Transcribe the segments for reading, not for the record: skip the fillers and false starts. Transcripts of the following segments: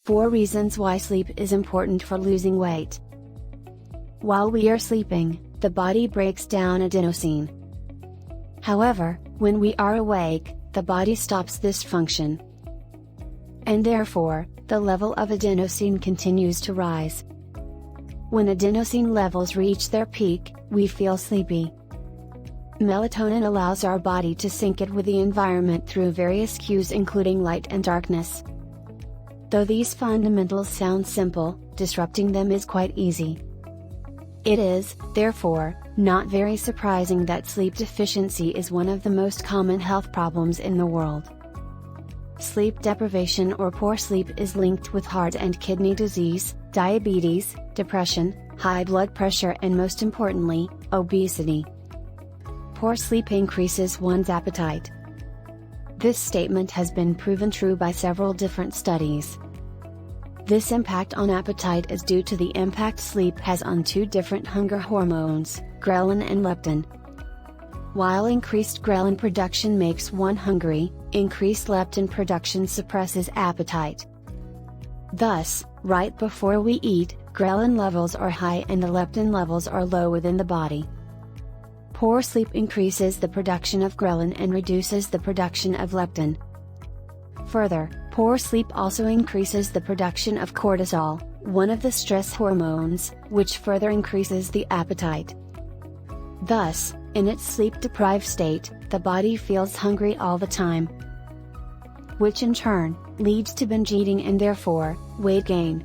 4 reasons why sleep is important for losing weight. While we are sleeping, the body breaks down adenosine. However, when we are awake, the body stops this function. And therefore, the level of adenosine continues to rise. When adenosine levels reach their peak, we feel sleepy. Melatonin allows our body to sync it with the environment through various cues including light and darkness. Though these fundamentals sound simple, disrupting them is quite easy. It is, therefore, not very surprising that sleep deficiency is one of the most common health problems in the world. Sleep deprivation or poor sleep is linked with heart and kidney disease, diabetes, depression, high blood pressure and most importantly, obesity. Poor sleep increases one's appetite. This statement has been proven true by several different studies. This impact on appetite is due to the impact sleep has on 2 different hunger hormones, ghrelin and leptin. While increased ghrelin production makes one hungry, increased leptin production suppresses appetite. Thus, right before we eat, ghrelin levels are high and the leptin levels are low within the body. Poor sleep increases the production of ghrelin and reduces the production of leptin. Further, poor sleep also increases the production of cortisol, one of the stress hormones, which further increases the appetite. Thus, in its sleep-deprived state, the body feels hungry all the time, which in turn, leads to binge eating and therefore, weight gain.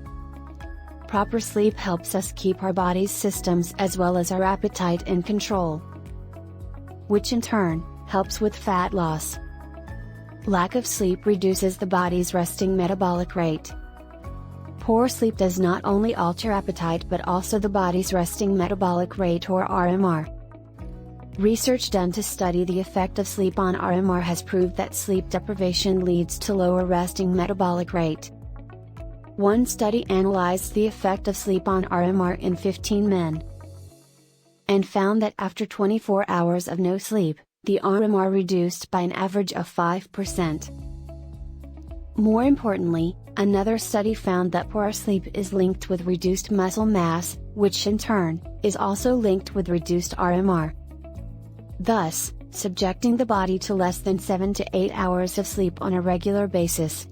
Proper sleep helps us keep our body's systems as well as our appetite in control, which in turn, helps with fat loss. Lack of sleep reduces the body's resting metabolic rate. Poor sleep does not only alter appetite but also the body's resting metabolic rate or RMR. Research done to study the effect of sleep on RMR has proved that sleep deprivation leads to lower resting metabolic rate. One study analyzed the effect of sleep on RMR in 15 men, and found that after 24 hours of no sleep, the RMR reduced by an average of 5%. More importantly, another study found that poor sleep is linked with reduced muscle mass, which in turn, is also linked with reduced RMR. Thus, subjecting the body to less than 7 to 8 hours of sleep on a regular basis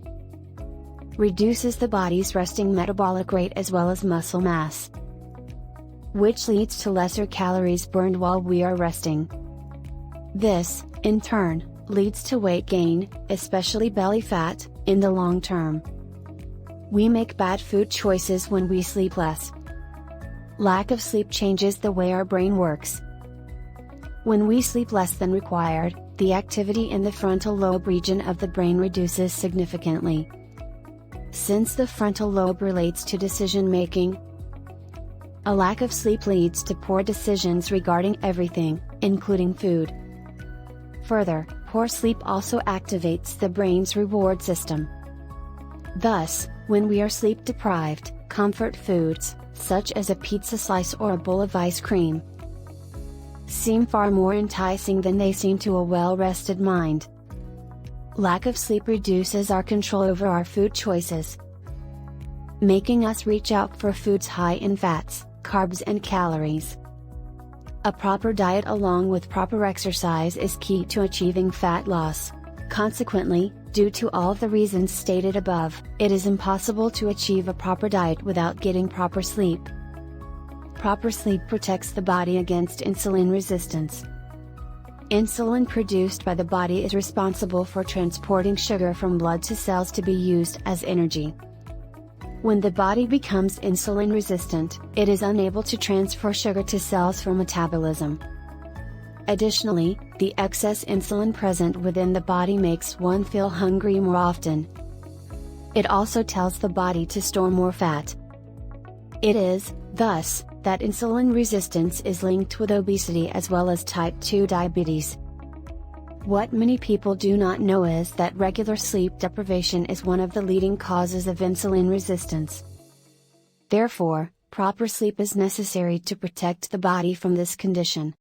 reduces the body's resting metabolic rate as well as muscle mass, which leads to lesser calories burned while we are resting. This, in turn, leads to weight gain, especially belly fat, in the long term. We make bad food choices when we sleep less. Lack of sleep changes the way our brain works. When we sleep less than required, the activity in the frontal lobe region of the brain reduces significantly. Since the frontal lobe relates to decision making, a lack of sleep leads to poor decisions regarding everything, including food. Further, poor sleep also activates the brain's reward system. Thus, when we are sleep deprived, comfort foods, such as a pizza slice or a bowl of ice cream, seem far more enticing than they seem to a well-rested mind. Lack of sleep reduces our control over our food choices, making us reach out for foods high in fats, carbs and calories. A proper diet along with proper exercise is key to achieving fat loss. Consequently, due to all of the reasons stated above, it is impossible to achieve a proper diet without getting proper sleep. Proper sleep protects the body against insulin resistance. Insulin produced by the body is responsible for transporting sugar from blood to cells to be used as energy. When the body becomes insulin resistant, it is unable to transfer sugar to cells for metabolism. Additionally, the excess insulin present within the body makes one feel hungry more often. It also tells the body to store more fat. It is, thus, that insulin resistance is linked with obesity as well as type 2 diabetes. What many people do not know is that regular sleep deprivation is one of the leading causes of insulin resistance. Therefore, proper sleep is necessary to protect the body from this condition.